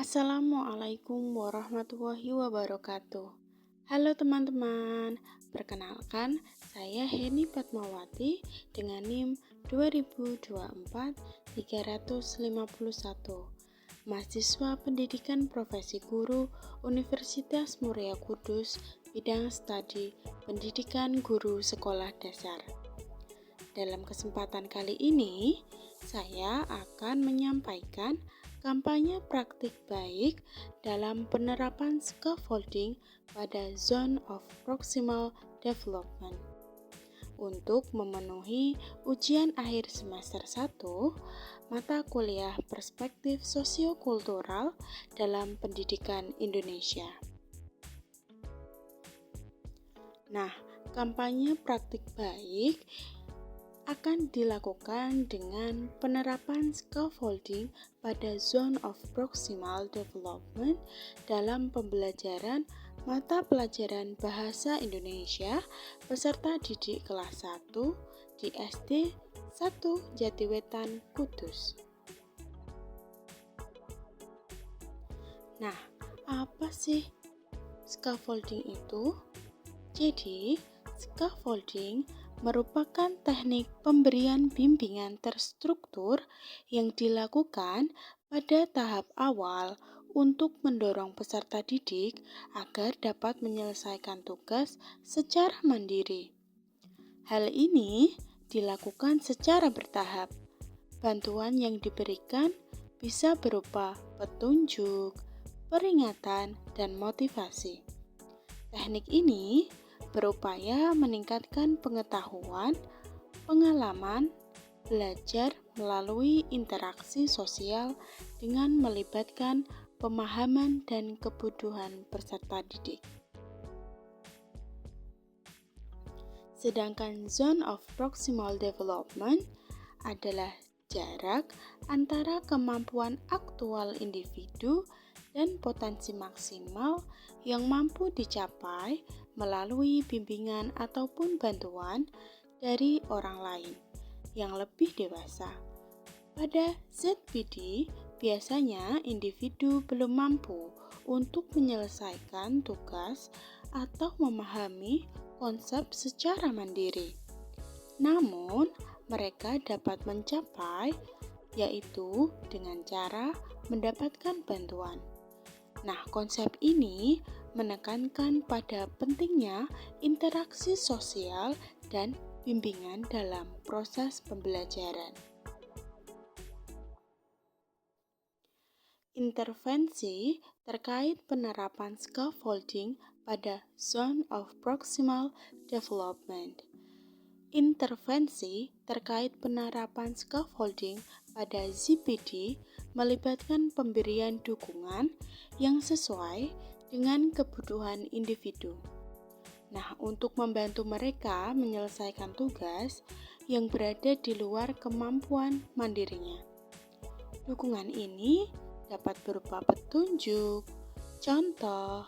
Assalamualaikum warahmatullahi wabarakatuh. Halo teman-teman, perkenalkan saya Heni Fatmawati dengan NIM 2024-351, mahasiswa pendidikan profesi guru Universitas Muria Kudus, bidang studi pendidikan guru sekolah dasar. Dalam kesempatan kali ini, saya akan menyampaikan kampanye praktik baik dalam penerapan scaffolding pada Zone of Proximal Development. Untuk memenuhi ujian akhir semester 1, mata kuliah perspektif sosiokultural dalam pendidikan Indonesia. Nah, kampanye praktik baik akan dilakukan dengan penerapan scaffolding pada Zone of Proximal Development dalam pembelajaran mata pelajaran Bahasa Indonesia peserta didik kelas 1 di SD 1 Jatiwetan, Kudus. Nah, apa sih scaffolding itu? Jadi, scaffolding merupakan teknik pemberian bimbingan terstruktur yang dilakukan pada tahap awal untuk mendorong peserta didik agar dapat menyelesaikan tugas secara mandiri. Hal ini dilakukan secara bertahap. Bantuan yang diberikan bisa berupa petunjuk, peringatan, dan motivasi. Teknik ini berupaya meningkatkan pengetahuan, pengalaman, belajar melalui interaksi sosial dengan melibatkan pemahaman dan kebutuhan peserta didik. Sedangkan Zone of Proximal Development adalah jarak antara kemampuan aktual individu dan potensi maksimal yang mampu dicapai melalui bimbingan ataupun bantuan dari orang lain yang lebih dewasa. Pada ZPD, biasanya individu belum mampu untuk menyelesaikan tugas atau memahami konsep secara mandiri. Namun, mereka dapat mencapai yaitu dengan cara mendapatkan bantuan. Nah, konsep ini menekankan pada pentingnya interaksi sosial dan bimbingan dalam proses pembelajaran. Intervensi terkait penerapan scaffolding pada Zone of Proximal Development. Intervensi terkait penerapan scaffolding pada ZPD melibatkan pemberian dukungan yang sesuai dengan kebutuhan individu. Nah, untuk membantu mereka menyelesaikan tugas yang berada di luar kemampuan mandirinya. Dukungan ini dapat berupa petunjuk, contoh,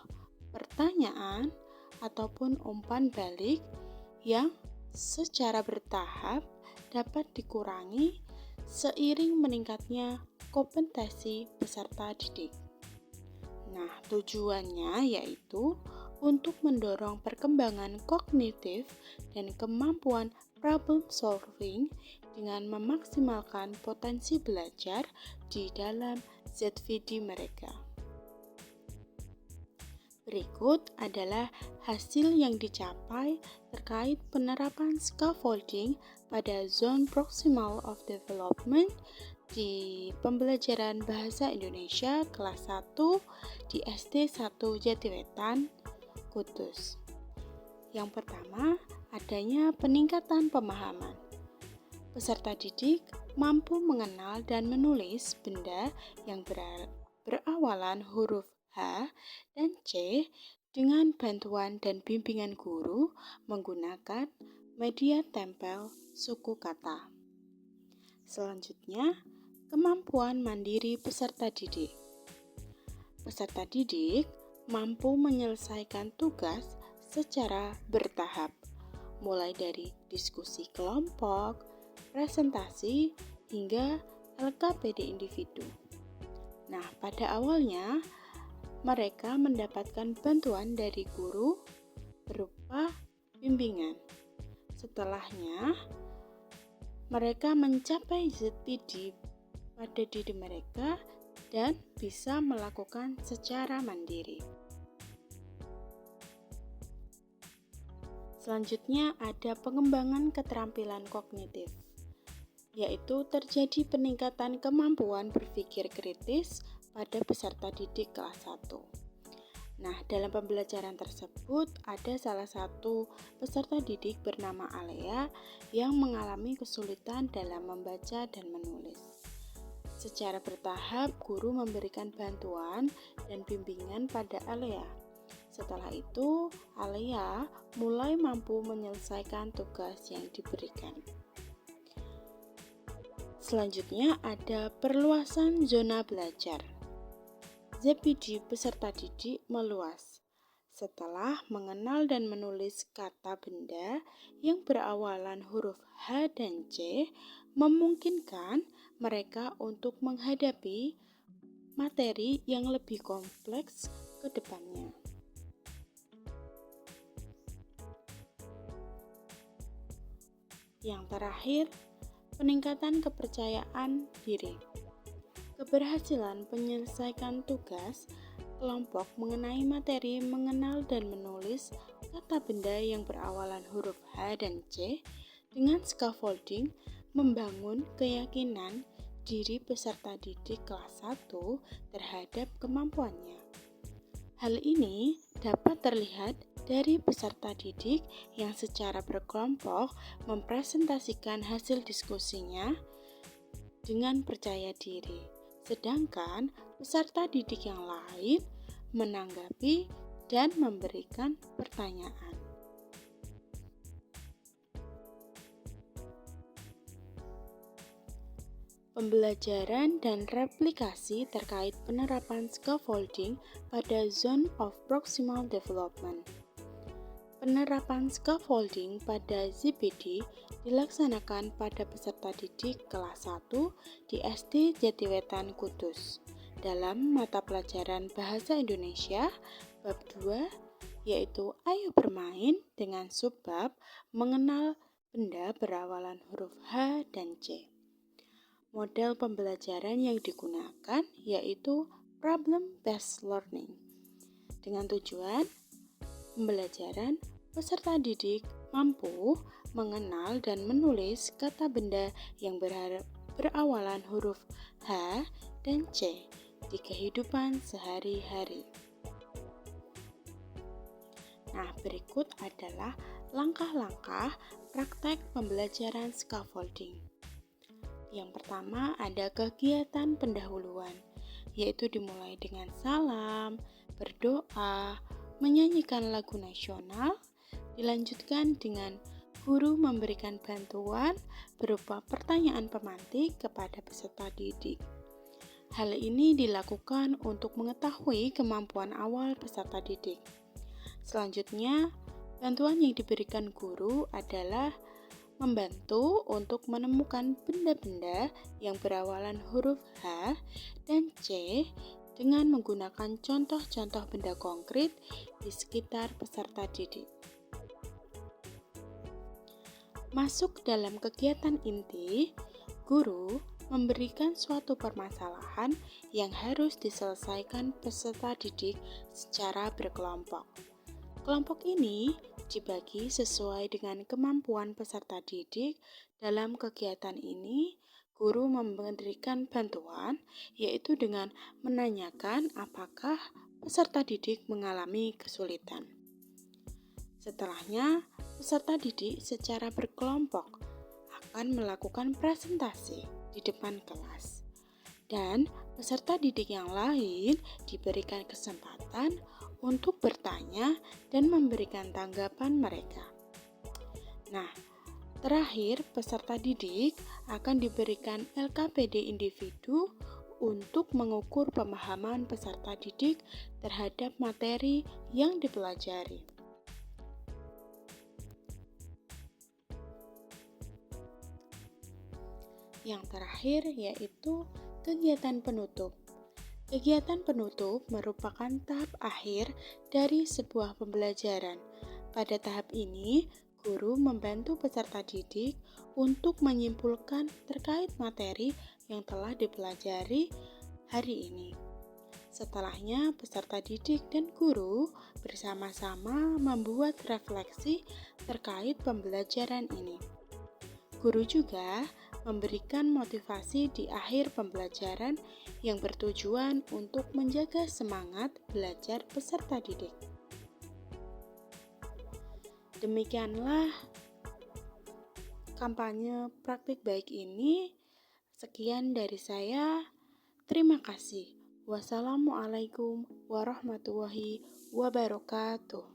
pertanyaan, ataupun umpan balik yang secara bertahap dapat dikurangi seiring meningkatnya kompetensi peserta didik. Nah, tujuannya yaitu untuk mendorong perkembangan kognitif dan kemampuan problem solving dengan memaksimalkan potensi belajar di dalam ZVD mereka. Berikut adalah hasil yang dicapai terkait penerapan scaffolding pada Zone Proximal of Development di pembelajaran Bahasa Indonesia kelas 1 di SD 1 Jatiwetan, Kudus. Yang pertama, adanya peningkatan pemahaman. Peserta didik mampu mengenal dan menulis benda yang berawalan huruf H dan C dengan bantuan dan bimbingan guru menggunakan media tempel suku kata. Selanjutnya, kemampuan mandiri peserta didik. Peserta didik mampu menyelesaikan tugas secara bertahap, mulai dari diskusi kelompok, presentasi, hingga LKPD individu. Nah, pada awalnya mereka mendapatkan bantuan dari guru berupa bimbingan. Setelahnya, mereka mencapai jati pada diri mereka dan bisa melakukan secara mandiri. Selanjutnya ada pengembangan keterampilan kognitif, yaitu terjadi peningkatan kemampuan berpikir kritis pada peserta didik kelas 1. Nah, dalam pembelajaran tersebut ada salah satu peserta didik bernama Alea yang mengalami kesulitan dalam membaca dan menulis. Secara bertahap, guru memberikan bantuan dan bimbingan pada Alea. Setelah itu, Alea mulai mampu menyelesaikan tugas yang diberikan. Selanjutnya ada perluasan zona belajar. ZPD peserta didik meluas setelah mengenal dan menulis kata benda yang berawalan huruf H dan C, memungkinkan mereka untuk menghadapi materi yang lebih kompleks ke depannya. Yang terakhir, peningkatan kepercayaan diri. Keberhasilan menyelesaikan tugas kelompok mengenai materi mengenal dan menulis kata benda yang berawalan huruf H dan C dengan scaffolding membangun keyakinan diri peserta didik kelas 1 terhadap kemampuannya. Hal ini dapat terlihat dari peserta didik yang secara berkelompok mempresentasikan hasil diskusinya dengan percaya diri, sedangkan peserta didik yang lain menanggapi dan memberikan pertanyaan. Pembelajaran dan replikasi terkait penerapan scaffolding pada Zone of Proximal Development. Penerapan scaffolding pada ZPD dilaksanakan pada peserta didik kelas 1 di SD Jatiwetan Kudus dalam mata pelajaran Bahasa Indonesia bab 2, yaitu Ayo Bermain dengan subbab Mengenal Benda Berawalan huruf H dan C. Model pembelajaran yang digunakan yaitu problem-based learning dengan tujuan pembelajaran peserta didik mampu mengenal dan menulis kata benda yang berawalan huruf H dan C di kehidupan sehari-hari. Nah, berikut adalah langkah-langkah praktek pembelajaran scaffolding. Yang pertama ada kegiatan pendahuluan, yaitu dimulai dengan salam, berdoa, menyanyikan lagu nasional, dilanjutkan dengan guru memberikan bantuan berupa pertanyaan pemantik kepada peserta didik. Hal ini dilakukan untuk mengetahui kemampuan awal peserta didik. Selanjutnya, bantuan yang diberikan guru adalah membantu untuk menemukan benda-benda yang berawalan huruf H dan C dengan menggunakan contoh-contoh benda konkret di sekitar peserta didik. Masuk dalam kegiatan inti, guru memberikan suatu permasalahan yang harus diselesaikan peserta didik secara berkelompok. Kelompok ini dibagi sesuai dengan kemampuan peserta didik. Dalam kegiatan ini, guru memberikan bantuan, yaitu dengan menanyakan apakah peserta didik mengalami kesulitan. Setelahnya, peserta didik secara berkelompok akan melakukan presentasi di depan kelas. Dan peserta didik yang lain diberikan kesempatan untuk bertanya dan memberikan tanggapan mereka. Nah, terakhir peserta didik akan diberikan LKPD individu untuk mengukur pemahaman peserta didik terhadap materi yang dipelajari. Yang terakhir yaitu kegiatan penutup. Kegiatan penutup merupakan tahap akhir dari sebuah pembelajaran. Pada tahap ini, guru membantu peserta didik untuk menyimpulkan terkait materi yang telah dipelajari hari ini. Setelahnya, peserta didik dan guru bersama-sama membuat refleksi terkait pembelajaran ini. Guru juga memberikan motivasi di akhir pembelajaran yang bertujuan untuk menjaga semangat belajar peserta didik. Demikianlah kampanye praktik baik ini. Sekian dari saya. Terima kasih. Wassalamualaikum warahmatullahi wabarakatuh.